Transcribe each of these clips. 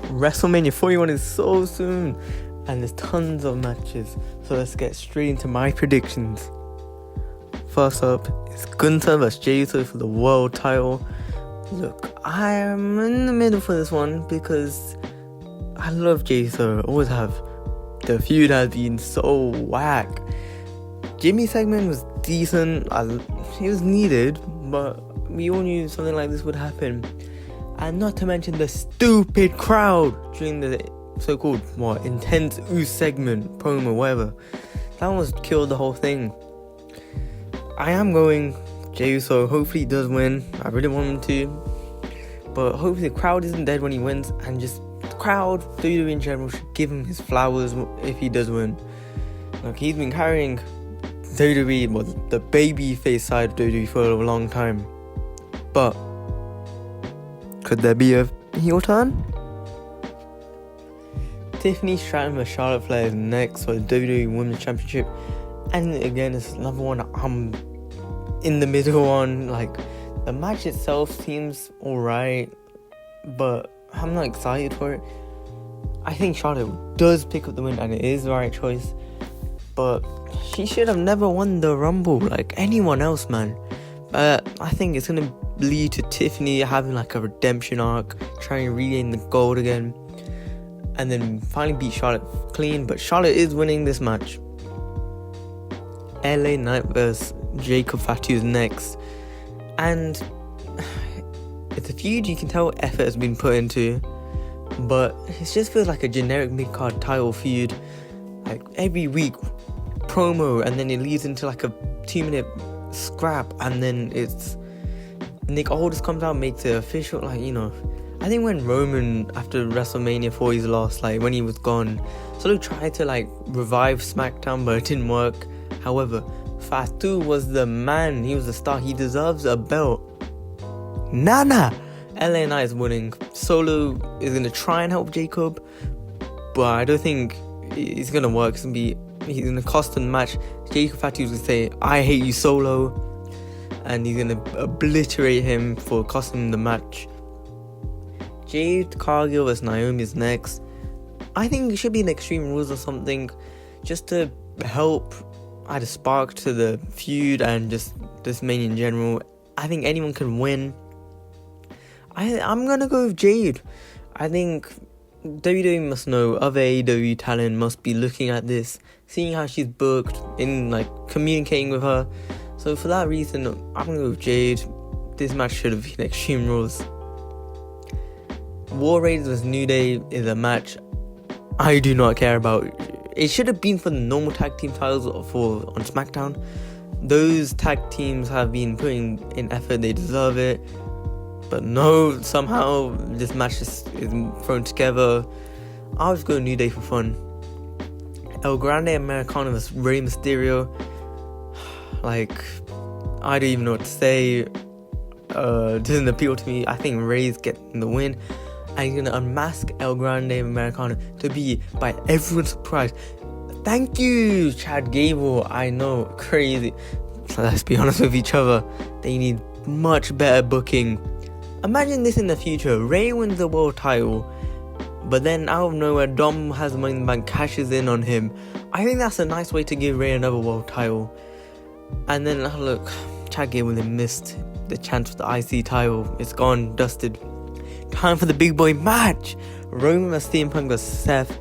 WrestleMania 41 is so soon, and there's tons of matches. So let's get straight into my predictions. First up is Gunther vs Jey Uso for the world title. Look, I am in the middle for this one because I love Jey Uso, always have. The feud has been so whack. Jimmy's segment was decent, it was needed, but we all knew something like this would happen. And not to mention the stupid crowd during the so-called intense Uso segment, promo, whatever. That was killed the whole thing. I am going Jey Uso. Hopefully he does win. I really want him to. But hopefully the crowd isn't dead when he wins, and just the crowd, WWE in general, should give him his flowers if he does win. Like, he's been carrying WWE, the baby face side of WWE for a long time. But could there be a heel turn? Tiffany Stratton vs Charlotte Flair is next for the WWE Women's Championship. And again, it's another one I'm in the middle on. Like, the match itself seems alright, but I'm not excited for it. I think Charlotte does pick up the win, and it is the right choice. But she should have never won the Rumble like anyone else, man. I think it's going to lead to Tiffany having like a redemption arc, trying to regain the gold again, and then finally beat Charlotte clean. But Charlotte is winning this match. LA Knight vs Jacob Fatu is next. And it's a feud you can tell effort has been put into, but it just feels like a generic mid-card title feud. Like, every week promo, and then it leads into like a 2-minute scrap, and then it's Nick Aldis comes out and makes it official. Like, I think when Roman, after WrestleMania 40's loss, like when he was gone, sort of tried to like revive SmackDown, but it didn't work. However, Fatu was the man. He was the star. He deserves a belt. Nana! LA Knight is winning. Solo is going to try and help Jacob, but I don't think it's going to work. He's going to cost him the match. Jacob Fatu is going to say, "I hate you, Solo," and he's going to obliterate him for costing him the match. Jade Cargill vs Naomi is next. I think it should be an Extreme Rules or something, just to help add a spark to the feud and just this Mania in general. I think anyone can win. I'm gonna go with Jade. I think WWE must know, other AEW talent must be looking at this, seeing how she's booked, in like communicating with her. So for that reason, I'm gonna go with Jade. This match should have been Extreme Rules. War Raiders vs New Day is a match I do not care about. It should have been for the normal tag team titles on SmackDown. Those tag teams have been putting in effort, they deserve it. But no, somehow this match is thrown together. I'll just go New Day for fun. El Grande Americano vs Rey Mysterio. Like, I don't even know what to say. Doesn't appeal to me. I think Rey's getting the win, and he's gonna unmask El Grande Americano to be, by everyone's surprise, thank you, Chad Gable. I know, crazy. So let's be honest with each other. They need much better booking. Imagine this in the future. Rey wins the world title, but then out of nowhere, Dom has Money in the Bank, cashes in on him. I think that's a nice way to give Rey another world title. And then, look, Chad Gable missed the chance for the IC title. It's gone, dusted. Time for the big boy match. Roman vs CM Punk vs Seth.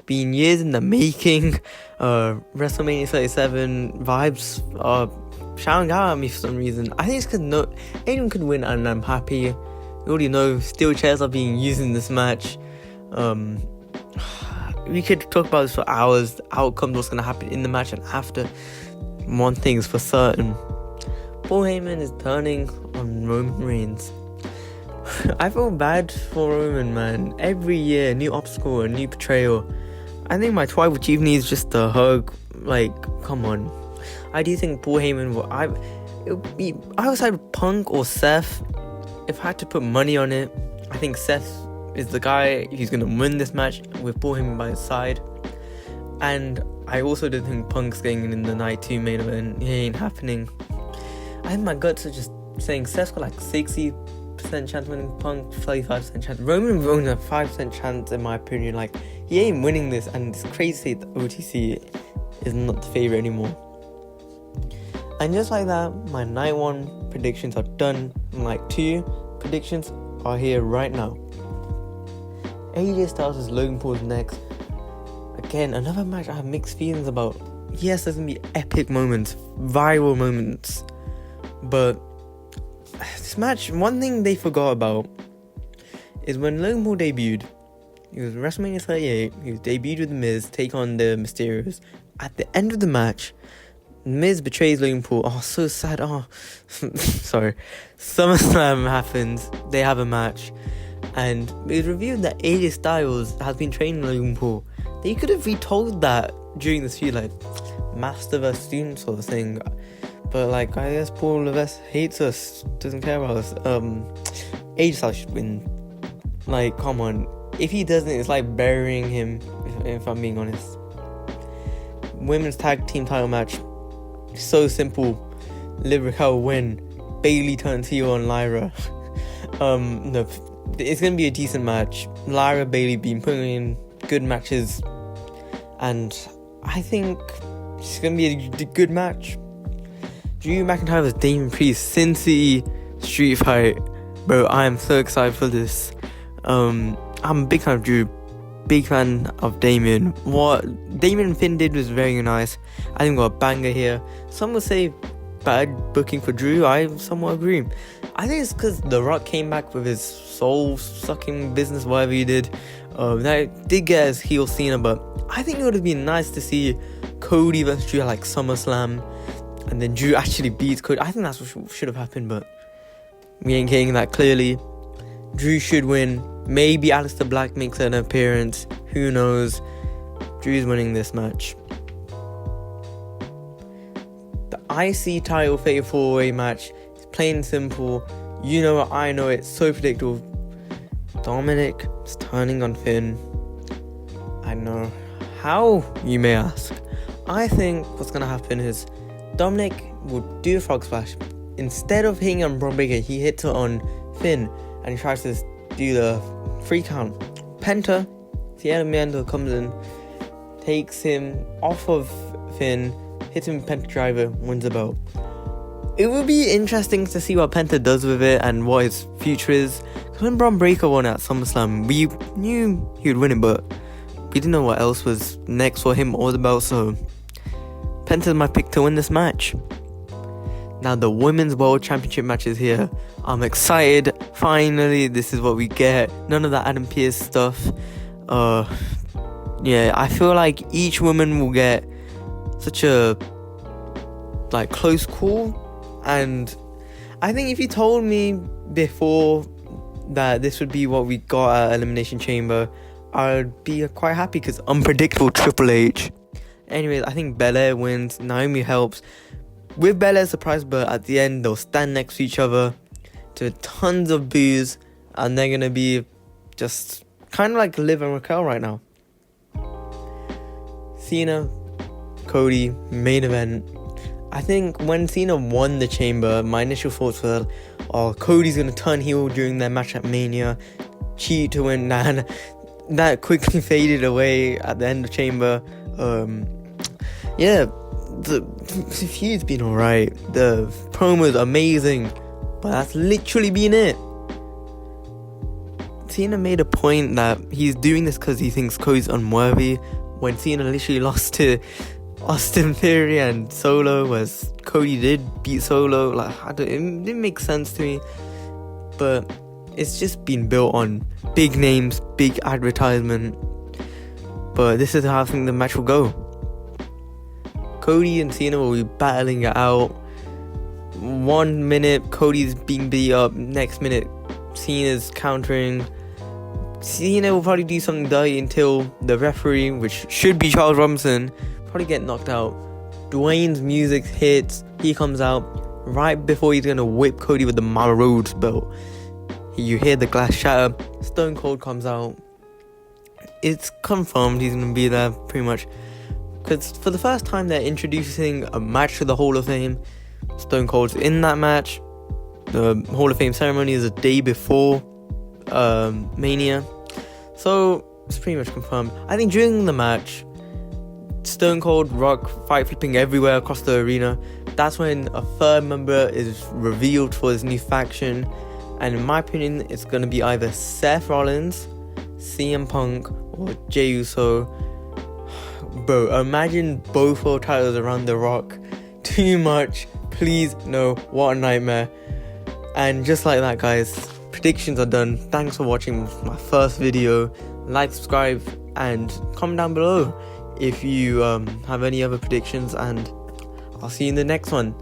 Been years in the making. WrestleMania 37 vibes are shouting out at me for some reason. I think it's because anyone could win, and I'm happy. You already know steel chairs are being used in this match. We could talk about this for hours. The outcomes, what's going to happen in the match and after. One thing's for certain: Paul Heyman is turning on Roman Reigns. I feel bad for Roman, man. Every year, a new obstacle, a new betrayal. I think my tribal chief needs just a hug. Like, come on. I do think Paul Heyman it would be either Punk or Seth. If I had to put money on it, I think Seth is the guy who's going to win this match with Paul Heyman by his side. And I also don't think Punk's getting in the Night 2 main event. It ain't happening. I think my guts are just saying Seth's got like 60 5% chance winning, Punk 35% chance, Roman only a 5% chance in my opinion. Like, he ain't winning this, and it's crazy that OTC is not the favourite anymore. And just like that, my night 1 predictions are done. Night 2 predictions are here right now. AJ Styles is Logan Paul's next. Again, another match I have mixed feelings about. Yes, there's gonna be epic moments, viral moments, but this match, one thing they forgot about is when Logan Paul debuted. He was WrestleMania 38. He was debuted with The Miz, take on the Mysterios. At the end of the match, Miz betrays Logan Paul. Oh, so sad. Oh, sorry. SummerSlam happens. They have a match, and it was revealed that AJ Styles has been training Logan Paul. They could have retold that during this feud, like master versus student sort of thing. But like, I guess Paul Levesque hates us, doesn't care about us. AJ Styles should win. Like, come on. If he doesn't, it's like burying him, if I'm being honest. Women's tag team title match. So simple. Liv Raquel win. Bayley turns heel on Lyra. No, it's gonna be a decent match. Lyra, Bayley been putting in good matches, and I think it's gonna be a good match. Drew McIntyre vs Damien Priest, Cincy street fight, bro. I am so excited for this. I'm a big fan of Drew, big fan of Damien. What Damien and Finn did was very nice. I think we got a banger here. Some would say bad booking for Drew. I somewhat agree. I think it's because The Rock came back with his soul-sucking business, whatever he did. That did get his heel Cena, but I think it would have been nice to see Cody versus Drew at like SummerSlam, and then Drew actually beats Cody. I think that's what should have happened, but we ain't getting that clearly. Drew should win. Maybe Aleister Black makes an appearance. Who knows? Drew's winning this match. The IC title Fatal 4-Way match is plain and simple. You know it, I know it. So predictable. Dominic is turning on Finn. I know. How, you may ask? I think what's going to happen is Dominic will do a frog splash. Instead of hitting on Braun Breaker, he hits it on Finn, and he tries to do the 3 count. Penta, Cielo comes in, takes him off of Finn, hits him with Penta Driver, wins the belt. It would be interesting to see what Penta does with it and what his future is. Because when Braun Breaker won at SummerSlam, we knew he would win it, but we didn't know what else was next for him or the belt, so Penta's my pick to win this match. Now the Women's World Championship match is here. I'm excited. Finally, this is what we get. None of that Adam Pearce stuff. Yeah, I feel like each woman will get such a like close call, and I think if you told me before that this would be what we got at Elimination Chamber, I'd be quite happy because unpredictable Triple H. Anyways, I think Belair wins. Naomi helps. With Belair's surprise, but at the end they'll stand next to each other to tons of boos, and they're gonna be just kind of like Liv and Raquel right now. Cena, Cody, main event. I think when Cena won the Chamber, my initial thoughts were, oh, Cody's gonna turn heel during their match at Mania, cheat to win, and that quickly faded away at the end of Chamber. Yeah, the feud's been alright. The promo's amazing, but that's literally been it. Cena made a point that he's doing this because he thinks Cody's unworthy, when Cena literally lost to Austin Theory and Solo, whereas Cody did beat Solo. Like, it didn't make sense to me, but it's just been built on big names, big advertisement. But this is how I think the match will go. Cody and Cena will be battling it out. 1 minute Cody's being beat up, next minute Cena's countering. Cena will probably do something dirty until the referee, which should be Charles Robinson, probably get knocked out. Dwayne's music hits, he comes out right before he's gonna whip Cody with the Mara Rhodes belt. You hear the glass shatter, Stone Cold comes out. It's confirmed he's gonna be there pretty much, because for the first time they're introducing a match to the Hall of Fame. Stone Cold's in that match. The Hall of Fame ceremony is a day before Mania, so it's pretty much confirmed. I think during the match, Stone Cold, Rock fight flipping everywhere across the arena. That's when a third member is revealed for this new faction, and in my opinion, it's going to be either Seth Rollins, CM Punk, or Jey Uso. Bro, imagine both world titles around The Rock. Too much. Please, no. What a nightmare. And just like that, guys, predictions are done. Thanks for watching my first video. Like, subscribe, and comment down below if you have any other predictions, and I'll see you in the next one.